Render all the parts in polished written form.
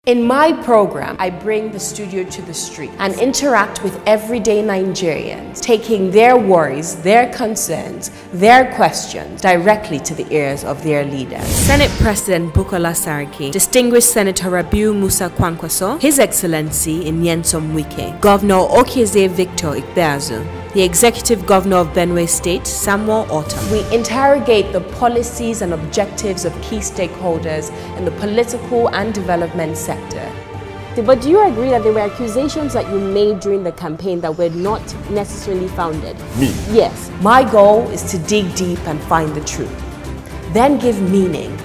In my program, I bring the studio to the street and interact with everyday Nigerians, taking their worries, their concerns, their questions directly to the ears of their leaders. Senate President Bukola Saraki, Distinguished Senator Rabiu Musa Kwankwaso, His Excellency Nyesom Wike, Governor Okezie Victor Ikpeazu, the Executive Governor of Benue State, Samuel Ortom. We interrogate the policies and objectives of key stakeholders in the political and development sector. But do you agree that there were accusations that you made during the campaign that were not necessarily founded? Me? Yes. My goal is to dig deep and find the truth, then give meaning,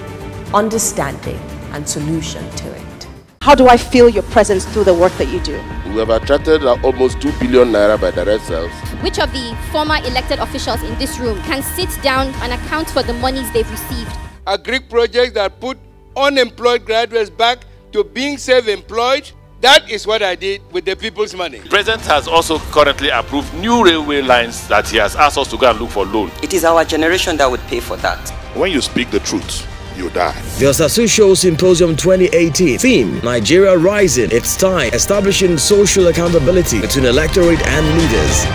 understanding, and solution to it. How do I feel your presence through the work that you do? We have attracted almost 2 billion naira by direct sales. Which of the former elected officials in this room can sit down and account for the monies they've received? A Greek project that put unemployed graduates back to being self-employed, that is what I did with the people's money. The President has also currently approved new railway lines that he has asked us to go and look for loan. It is our generation that would pay for that. When you speak the truth, you die. The Osasu Show Symposium 2018 theme: Nigeria Rising. It's time, establishing social accountability between electorate and leaders.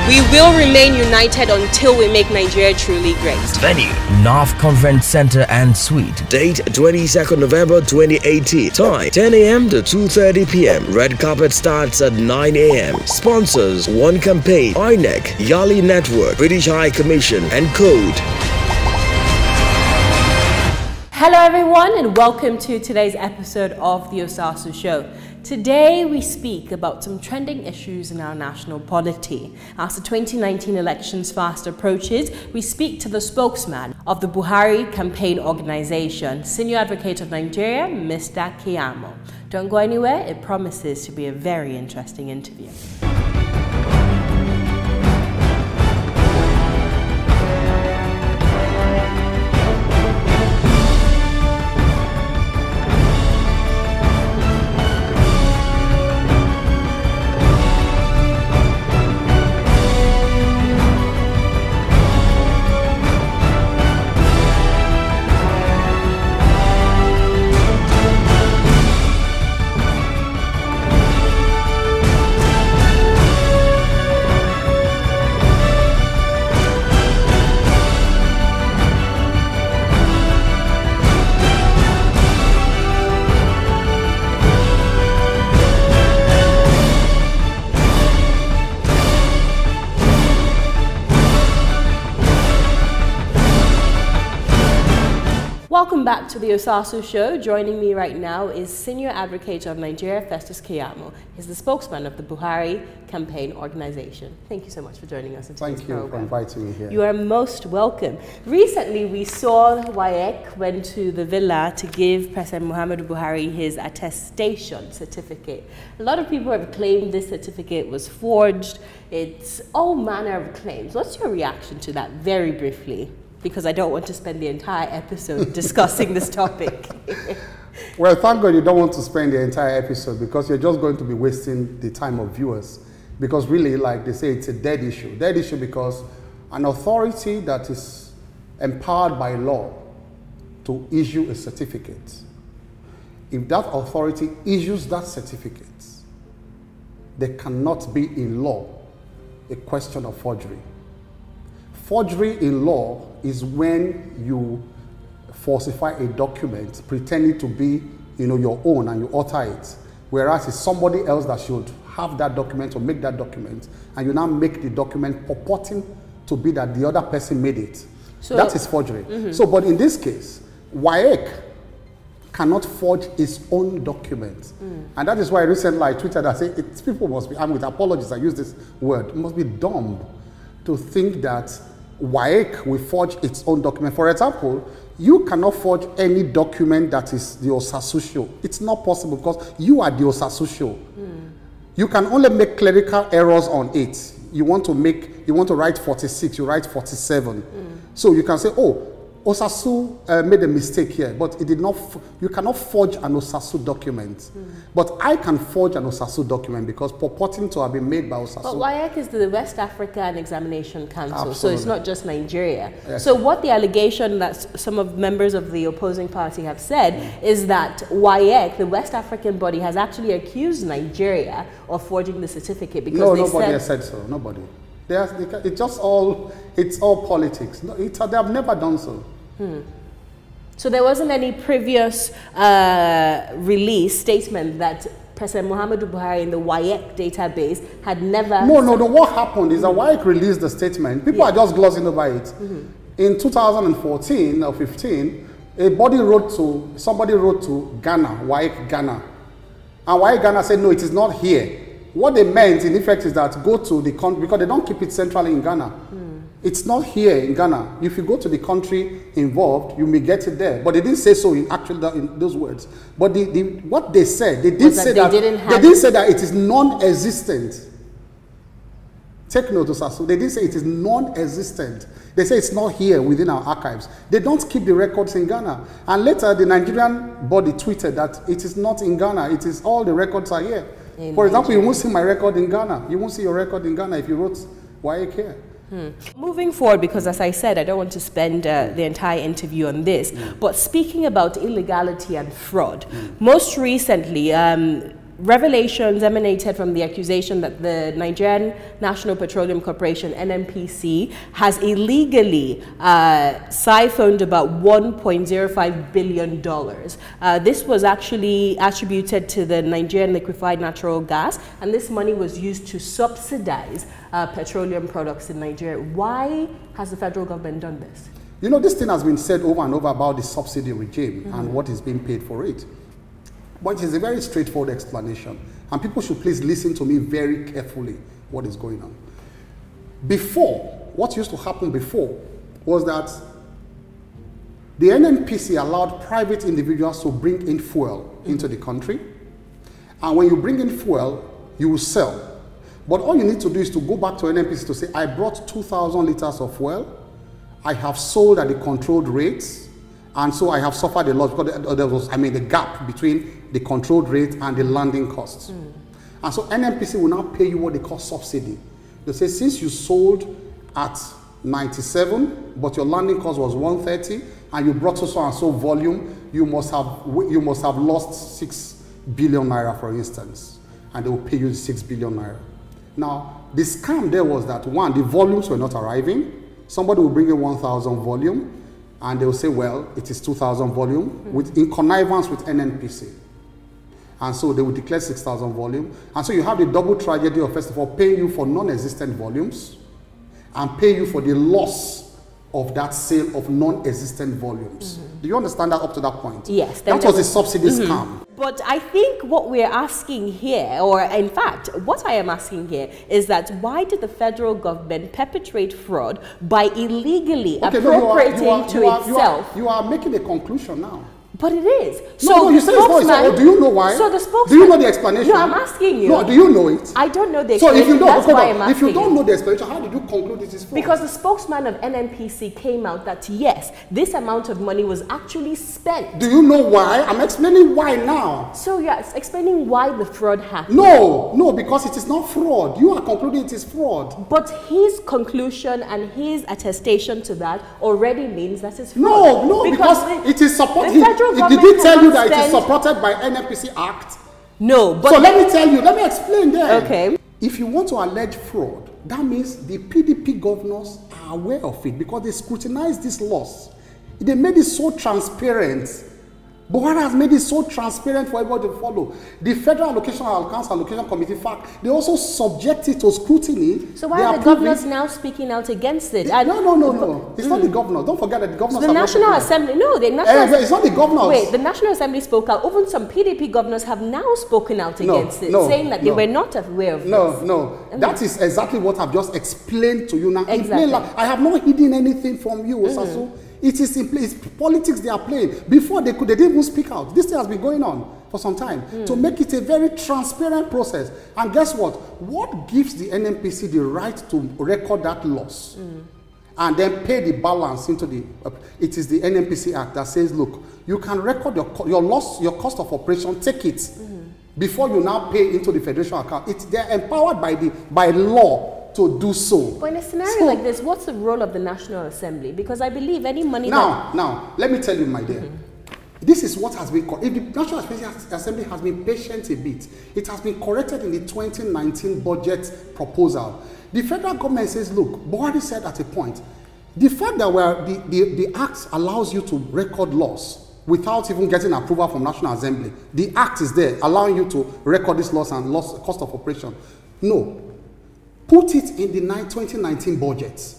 We will remain united until we make Nigeria truly great. Venue: North Conference Center and Suite. Date: 22nd November 2018. Time: 10 a.m. to 2:30 p.m. Red carpet starts at 9 a.m. Sponsors: One Campaign, INEC, Yali Network, British High Commission, and Code. Hello everyone, and welcome to today's episode of the Osasu Show. Today we speak about some trending issues in our national polity. As the 2019 elections fast approaches, we speak to the spokesman of the Buhari campaign organization, Senior Advocate of Nigeria, Mr. Keyamo. Don't go anywhere, it promises to be a very interesting interview. Welcome back to the Osasu Show. Joining me right now is Senior Advocate of Nigeria, Festus Keyamo. He's the spokesman of the Buhari campaign organization. Thank you so much for joining us. Thank you for inviting me here. You are most welcome. Recently, we saw WAEC went to the villa to give President Muhammadu Buhari his attestation certificate. A lot of people have claimed this certificate was forged. It's all manner of claims. What's your reaction to that, very briefly? Because I don't want to spend the entire episode discussing this topic. Well, thank God you don't want to spend the entire episode, because you're just going to be wasting the time of viewers. Because really, like they say, it's a dead issue. Dead issue because an authority that is empowered by law to issue a certificate, if that authority issues that certificate, there cannot be in law a question of forgery. Forgery in law is when you falsify a document pretending to be, your own, and you alter it, whereas it's somebody else that should have that document or make that document, and you now make the document purporting to be that the other person made it. So that is forgery. So, but in this case, WAEC cannot forge its own document, and that is why recently I tweeted, I said, people must be, with apologies, I use this word, it must be dumb to think that WAEC will forge its own document. For example, you cannot forge any document that is the Osasu Show. It's not possible, because you are the Osasu Show. You can only make clerical errors on it. You want to write 46, you write 47. So you can say, oh, Osasu made a mistake here, but it did not. You cannot forge an Osasu document, but I can forge an Osasu document because purporting to have been made by Osasu. But WAEC is the West African Examination Council, Absolutely. so it's not just Nigeria. Yes. So what the allegation that some of members of the opposing party have said is that WAEC, the West African body, has actually accused Nigeria of forging the certificate because nobody has said so. Nobody. It's all politics. No, they have never done so. So there wasn't any previous release statement that President Muhammadu Buhari in the WAEC database had never... No. What happened is that WAEC released the statement. People are just glossing over it. In 2014 or 15, somebody wrote to Ghana, WAEC Ghana. And WAEC Ghana said, no, it is not here. What they meant, in effect, is that go to the country, because they don't keep it centrally in Ghana. It's not here in Ghana. If you go to the country involved, you may get it there. But they didn't say so in those words. But what they said, they did say that it is non-existent. Take note, Osasu. They didn't say it is non-existent. They say it's not here within our archives. They don't keep the records in Ghana. And later, the Nigerian body tweeted that it is not in Ghana. It is all the records are here. For example, you won't see my record in Ghana. You won't see your record in Ghana if you wrote WAEC here. Moving forward, because as I said, I don't want to spend the entire interview on this, but speaking about illegality and fraud, most recently, revelations emanated from the accusation that the Nigerian National Petroleum Corporation, NNPC, has illegally siphoned about $1.05 billion. This was actually attributed to the Nigerian liquefied natural gas, and this money was used to subsidize petroleum products in Nigeria. Why has the federal government done this? You know, this thing has been said over and over about the subsidy regime and what is being paid for it. But it is a very straightforward explanation. And people should please listen to me very carefully what is going on. Before, what used to happen before was that the NNPC allowed private individuals to bring in fuel into the country. And when you bring in fuel, you will sell. But all you need to do is to go back to NNPC to say, I brought 2,000 liters of fuel. I have sold at the controlled rates. And so I have suffered a loss because there was, the gap between the controlled rate and the landing costs. And so NNPC will now pay you what they call subsidy. They say, since you sold at 97, but your landing cost was 130, and you brought so and so volume, you must have lost 6 billion naira, for instance, and they will pay you 6 billion naira. Now, the scam there was that, one, the volumes were not arriving. Somebody will bring in 1,000 volume, and they will say, well, it is 2,000 volume, in connivance with NNPC. And so they will declare 6,000 volume. And so you have the double tragedy of, first of all, paying you for non-existent volumes and pay you for the loss of that sale of non-existent volumes. Do you understand that up to that point? Yes. That was a subsidy scam. But I think what we're asking here, or in fact, what I am asking here is that why did the federal government perpetrate fraud by illegally appropriating to itself? You are making a conclusion now. But it is. No, you say it's not. Do you know why? So the spokesman. Do you know the explanation? No, I'm asking you. No, do you know it? I don't know the explanation. So if you don't, that's why I'm asking. If you don't know the explanation, how did you conclude it is fraud? Because the spokesman of NNPC came out that yes, this amount of money was actually spent. Do you know why? I'm explaining why now. So you're explaining why the fraud happened. No, because it is not fraud. You are concluding it is fraud. But his conclusion and his attestation to that already means that it's fraud. No, because it is supported. Did he tell you that it is supported by NNPC Act? No, but so let me tell you, let me explain there. Okay. If you want to allege fraud, that means the PDP governors are aware of it because they scrutinized this loss. They made it so transparent. Buhari has made it so transparent for everybody to follow. The Federal Allocation Accounts Allocation Committee, fact, they also subject it to scrutiny. So why are the governors now speaking out against it? No. It's not the governors. Don't forget that the governors the National Assembly. No, the National it's not the governors. Wait, the National Assembly spoke out. Even some PDP governors have now spoken out against it, saying that they were not aware of this. No. That is exactly what I've just explained to you now. Exactly. I have not hidden anything from you, Osasu. It is simply politics they are playing. Before they didn't even speak out. This thing has been going on for some time to make it a very transparent process. And guess what? What gives the NNPC the right to record that loss and then pay the balance into the, it is the NNPC Act that says, look, you can record your loss, your cost of operation, take it before you now pay into the federation account. They're empowered by law to do so. But in a scenario like this, what's the role of the National Assembly? Because I believe any money Now, let me tell you, my dear. This is what has been, if the National Assembly has been patient a bit, it has been corrected in the 2019 budget proposal. The federal government says, look, Buhari said at a point, the fact that the Act allows you to record loss without even getting approval from National Assembly, the Act is there allowing you to record this loss and cost of operation. No. Put it in the 2019 budget.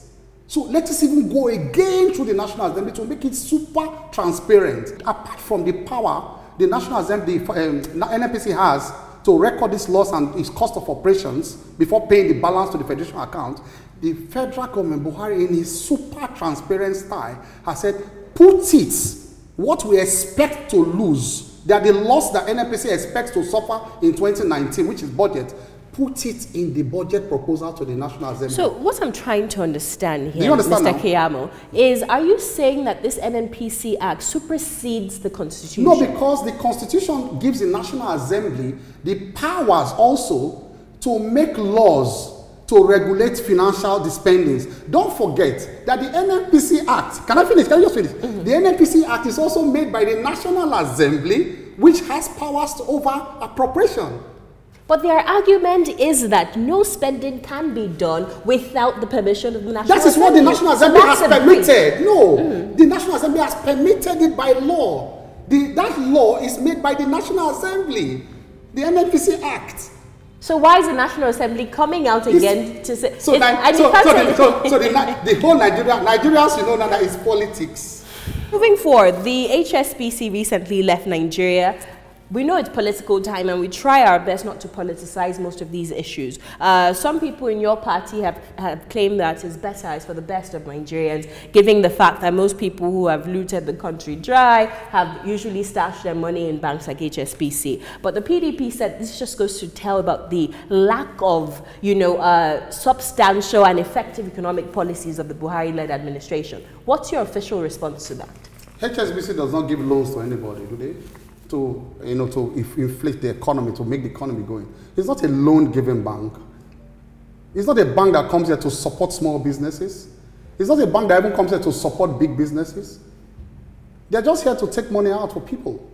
So let us even go again through the National Assembly to make it super transparent. Apart from the power the National Assembly, NNPC has to record this loss and its cost of operations before paying the balance to the federation account, the federal government, Buhari, in his super transparent style, has said, put it, what we expect to lose, that the loss that NNPC expects to suffer in 2019, which is budget, put it in the budget proposal to the National Assembly. So what I'm trying to understand here, Mr. Keyamo, is are you saying that this NNPC Act supersedes the Constitution? No, because the Constitution gives the National Assembly the powers also to make laws to regulate financial spendings. Don't forget that the NNPC Act, can I finish? Can you just finish? The NNPC Act is also made by the National Assembly, which has powers over appropriation. But their argument is that no spending can be done without the permission of the National Assembly. That is what the National Assembly has permitted. No, the National Assembly has permitted it by law. That law is made by the National Assembly, the NNPC Act. So why is the National Assembly coming out again to say... the whole Nigerians, you know now that is politics. Moving forward, the HSBC recently left Nigeria. We know it's political time and we try our best not to politicize most of these issues. Some people in your party have claimed that it's better, it's for the best of Nigerians, given the fact that most people who have looted the country dry have usually stashed their money in banks like HSBC. But the PDP said this just goes to tell about the lack of, substantial and effective economic policies of the Buhari-led administration. What's your official response to that? HSBC does not give loans to anybody, do they? To inflate the economy, to make the economy going. It's not a loan-giving bank. It's not a bank that comes here to support small businesses. It's not a bank that even comes here to support big businesses. They're just here to take money out for people.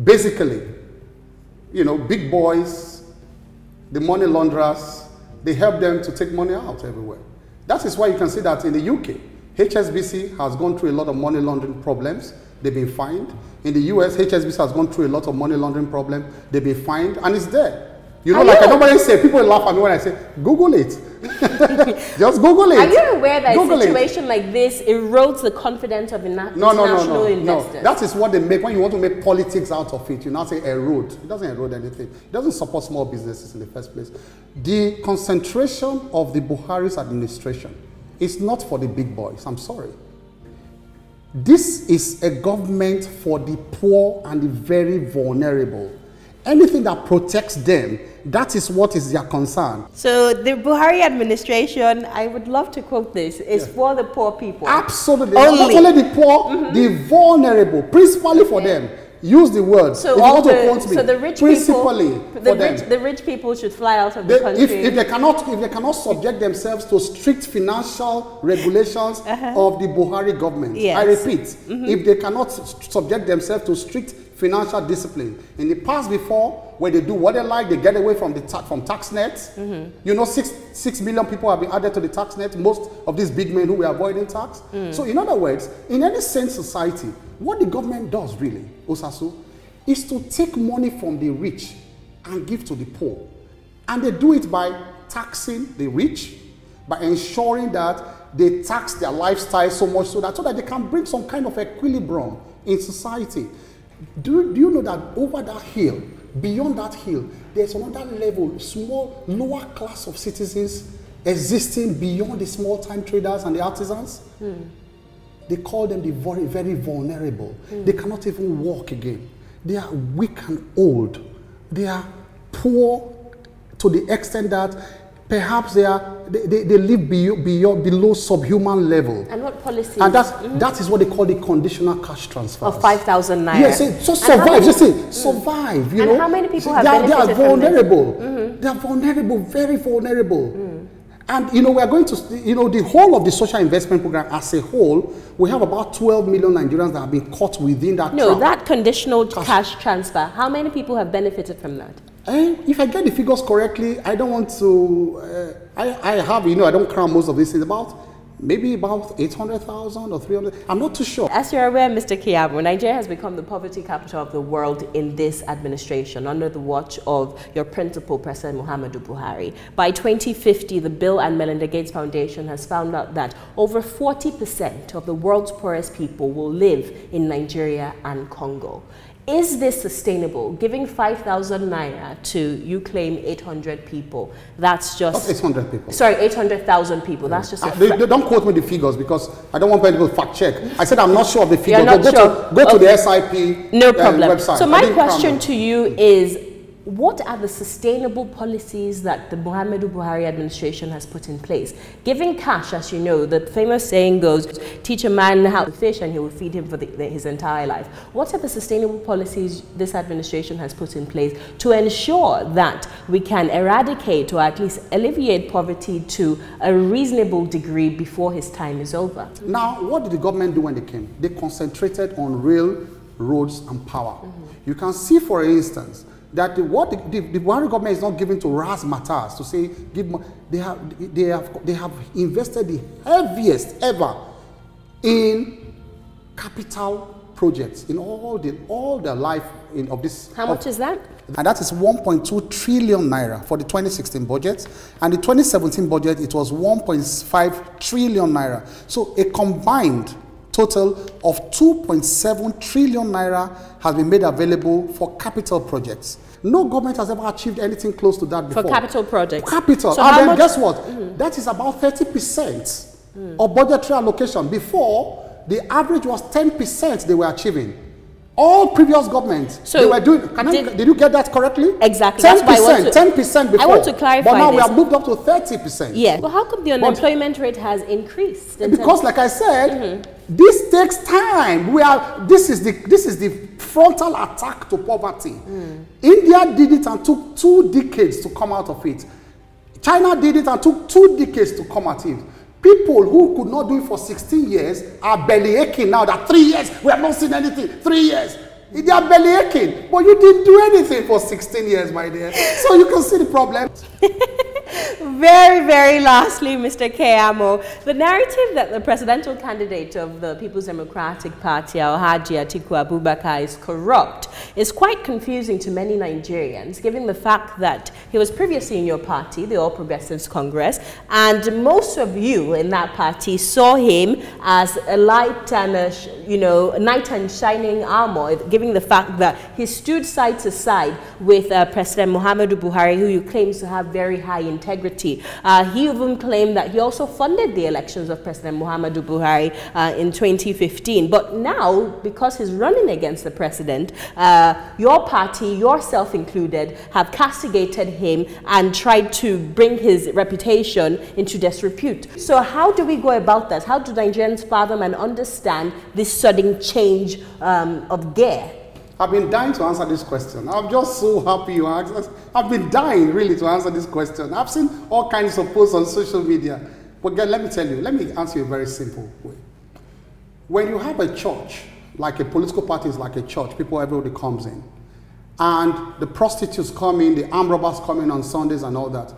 Basically, big boys, the money launderers, they help them to take money out everywhere. That is why you can see that in the UK, HSBC has gone through a lot of money laundering problems. They've been fined. In the US, HSBC has gone through a lot of money laundering problems. They've been fined, and it's there. I normally say, people laugh at me when I say, Google it. Just Google it. Are you aware that a situation like this erodes the confidence of international investors? No. That is what they make when you want to make politics out of it. You now say erode. It doesn't erode anything. It doesn't support small businesses in the first place. The concentration of the Buhari's administration is not for the big boys. I'm sorry. This is a government for the poor and the very vulnerable. Anything that protects them, that is what is their concern. So the Buhari administration, I would love to quote this, is for the poor people. Absolutely. Not only the poor, the vulnerable, principally for them. Use the word. So the rich people should fly out of the country. If they cannot subject themselves to strict financial regulations of the Buhari government. Yes. I repeat, if they cannot subject themselves to strict financial discipline. In the past before, where they do what they like, they get away from tax nets. 6 million people have been added to the tax net. Most of these big men who were avoiding tax. So in other words, in any sane society, what the government does really, Osasu, is to take money from the rich and give to the poor. And they do it by taxing the rich, by ensuring that they tax their lifestyle so much so that they can bring some kind of equilibrium in society. Do you know that over that hill, beyond that hill, there's another level, small, lower class of citizens existing beyond the small-time traders and the artisans? They call them the very, very vulnerable. They cannot even walk again. They are weak and old. They are poor to the extent that perhaps they live below subhuman level. And what policies? And that is what they call the conditional cash transfer. Of 5,000 naira. Yes, so survive, just say, survive, you know. And how many people have benefited They are vulnerable. From this? They are vulnerable, very vulnerable. And, you know, we are going to, you know, the whole of the social investment program as a whole, we have about 12 million Nigerians that have been caught within that No, trap. that conditional cash transfer, how many people have benefited from that? If I get the figures correctly, I don't want to, I have, you know, I don't crown most of this. It's maybe about 800,000 or 300. I'm not too sure. As you're aware, Mr. Keyamo, Nigeria has become the poverty capital of the world in this administration under the watch of your principal, President Muhammadu Buhari. By 2050, the Bill and Melinda Gates Foundation has found out that over 40% of the world's poorest people will live in Nigeria and Congo. Is this sustainable? Giving 5,000 naira to, you claim, 800 people. That's just... Not 800 people. Sorry, 800,000 people. That's just... They don't quote me the figures because I don't want people to fact check. I said I'm not sure of the figures. You're not sure? Go to the SIP no problem. Website. So my question to you is, what are the sustainable policies that the Muhammadu Buhari administration has put in place? Giving cash, as you know, the famous saying goes, teach a man how to fish and he will feed him for his entire life. What are the sustainable policies this administration has put in place to ensure that we can eradicate or at least alleviate poverty to a reasonable degree before his time is over? Now, what did the government do when they came? They concentrated on rail, roads and power. You can see, for instance, that the Buhari government is not giving to razzmatazz to say they have invested the heaviest ever in capital projects in all their life of this. How much is that? And that is 1.2 trillion naira for the 2016 budget, and the 2017 budget it was 1.5 trillion naira. So a combined total of 2.7 trillion naira has been made available for capital projects. No government has ever achieved anything close to that before. For capital projects? Capital. So and then guess what? That is about 30% of budgetary allocation. Before, the average was 10% they were achieving. All previous governments, so they were doing, did you get that correctly? Exactly. 10%, 10% before. I want to clarify But now this. we have moved up to 30%. Yeah. Well, how come the unemployment rate has increased? Because, like I said, this takes time. This is the frontal attack to poverty. India did it and took 2 decades to come out of it. China did it and took 2 decades to come out of it. People who could not do it for 16 years are belly aching now that 3 years, we have not seen anything, 3 years. They are belly aching, but you didn't do anything for 16 years, my dear. So you can see the problem. Very, very lastly, Mr. Keyamo, the narrative that the presidential candidate of the People's Democratic Party, Alhaji Atiku Abubakar, is corrupt is quite confusing to many Nigerians, given the fact that he was previously in your party, the All Progressives Congress, and most of you in that party saw him as a light and a knight in shining armor, given the fact that he stood side to side with President Muhammadu Buhari, who you claim to have very high integrity. He even claimed that he also funded the elections of President Muhammadu Buhari in 2015. But now, because he's running against the president, your party, yourself included, have castigated him and tried to bring his reputation into disrepute. So how do we go about that? How do Nigerians fathom and understand this sudden change of gear? I've been dying to answer this question. I'm just so happy you asked us. I've been dying really to answer this question. I've seen all kinds of posts on social media. But let me tell you, let me answer you a very simple way. When you have a church, like a political party is like a church, everybody comes in. And the prostitutes come in, the armed robbers come in on Sundays and all that.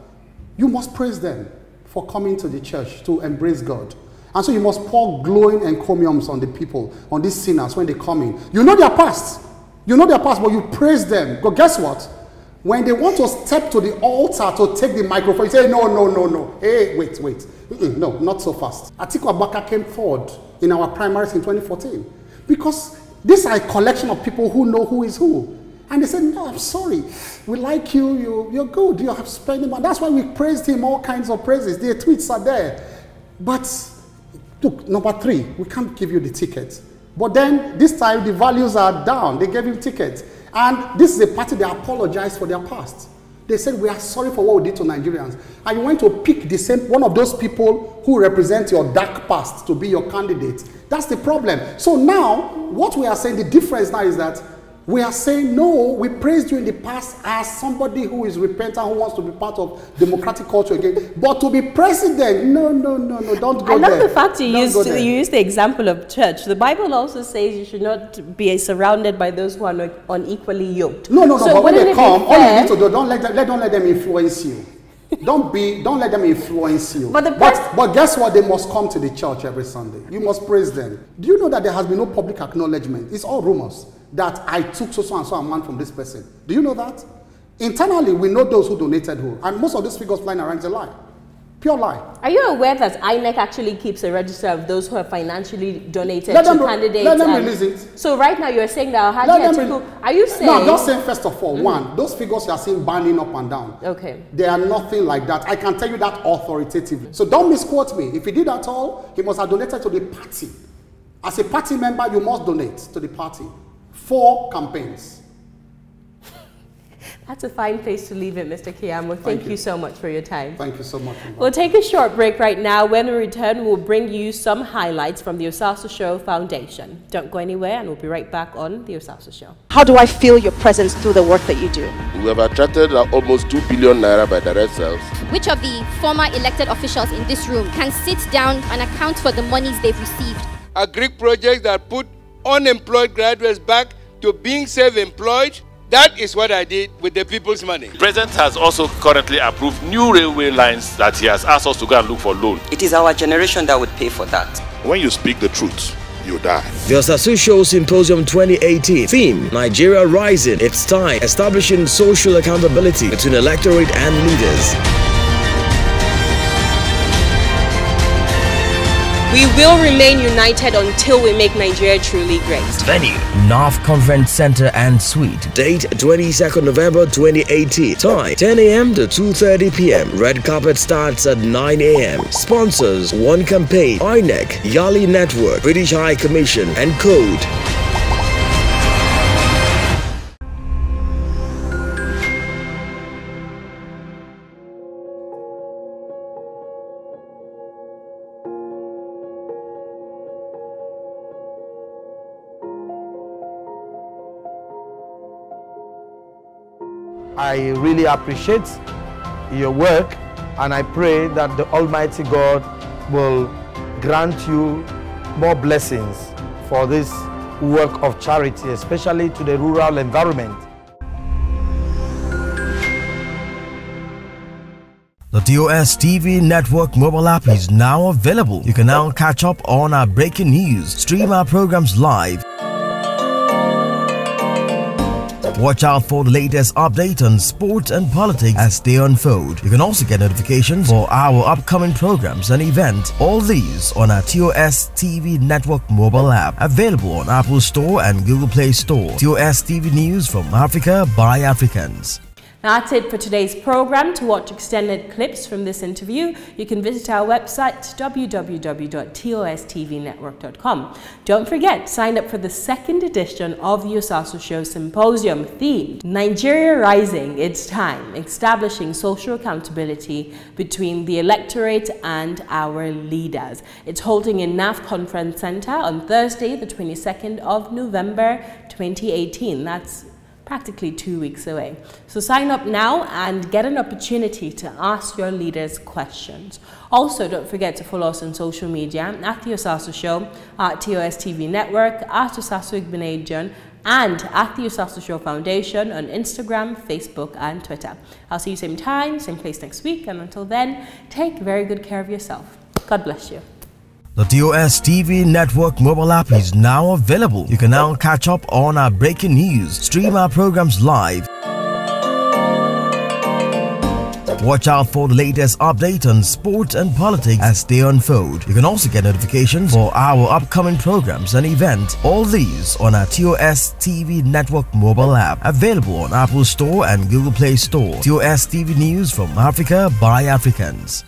You must praise them for coming to the church to embrace God. And so you must pour glowing encomiums on the people, on these sinners when they come in. You know their past. You know their past, but you praise them. But guess what? When they want to step to the altar to take the microphone, you say, no, no, no, no. Hey, wait. No, not so fast. Atiku Abubakar came forward in our primaries in 2014 because these are a collection of people who know who is who. And they said, no, I'm sorry. We like you. You're good. You have spending money. That's why we praised him, all kinds of praises. Their tweets are there. But look, number 3, we can't give you the ticket. But then, this time, the values are down. They gave him tickets. And this is a party that apologized for their past. They said, we are sorry for what we did to Nigerians. And you went to pick the same, one of those people who represent your dark past to be your candidate. That's the problem. So now, what we are saying, the difference now is that we are saying, no, we praised you in the past as somebody who is repentant, who wants to be part of democratic culture again. But to be president, no, don't go there. I love the fact you used the example of church. The Bible also says you should not be surrounded by those who are unequally yoked. No, so but when they come, all you need to do, don't let them influence you. Don't let them influence you. But guess what? They must come to the church every Sunday. You must praise them. Do you know that there has been no public acknowledgement? It's all rumors that I took so and so amount from this person. Do you know that? Internally, we know those who donated who. And most of these figures flying around is a lie. Pure lie. Are you aware that INEC actually keeps a register of those who have financially donated to candidates? Let them release it. So right now you're saying that are you saying? No, I'm not saying first of all, one, those figures you are seeing burning up and down. Okay. They are nothing like that. I can tell you that authoritatively. So don't misquote me. If he did at all, he must have donated to the party. As a party member, you must donate to the party. 4 campaigns. That's a fine place to leave it, Mr. Keyamo. Thank you so much for your time. Thank you so much. We'll take a short break right now. When we return, we'll bring you some highlights from the Osasu Show Foundation. Don't go anywhere, and we'll be right back on the Osasu Show. How do I feel your presence through the work that you do? We have attracted almost 2 billion naira by direct sales. Which of the former elected officials in this room can sit down and account for the monies they've received? Agri projects that put unemployed graduates back to being self-employed. That is what I did with the people's money. The President has also currently approved new railway lines that he has asked us to go and look for loan. It is our generation that would pay for that. When you speak the truth, you die. The Osasu Show Symposium 2018. Theme: Nigeria Rising. It's time. Establishing social accountability between electorate and leaders. We will remain united until we make Nigeria truly great. Venue: North Conference Center and Suite. Date: 22nd November 2018. Time: 10 a.m. to 2:30 p.m. Red carpet starts at 9 a.m. Sponsors: One Campaign, INEC, Yali Network, British High Commission, and Code. I really appreciate your work, and I pray that the Almighty God will grant you more blessings for this work of charity, especially to the rural environment. The TOS TV Network mobile app is now available. You can now catch up on our breaking news, stream our programs live, watch out for the latest update on sports and politics as they unfold. You can also get notifications for our upcoming programs and events. All these on our TOS TV Network mobile app, available on Apple Store and Google Play Store. TOS TV News from Africa by Africans. That's it for today's program. To watch extended clips from this interview, you can visit our website www.tostvnetwork.com. Don't forget, sign up for the 2nd edition of the Osasu Show Symposium themed Nigeria Rising. It's time, establishing social accountability between the electorate and our leaders. It's holding in NAF Conference Center on Thursday, the 22nd of November 2018. That's practically 2 weeks away. So sign up now and get an opportunity to ask your leaders questions. Also, don't forget to follow us on social media at The Osasu Show, at TOS TV Network, at Osasu Igbenedion, and at The Osasu Show Foundation on Instagram, Facebook, and Twitter. I'll see you same time, same place next week, and until then, take very good care of yourself. God bless you. The TOS TV Network mobile app is now available. You can now catch up on our breaking news, stream our programs live, watch out for the latest update on sports and politics as they unfold. You can also get notifications for our upcoming programs and events. All these on our TOS TV Network mobile app, available on Apple Store and Google Play Store. TOS TV News from Africa by Africans.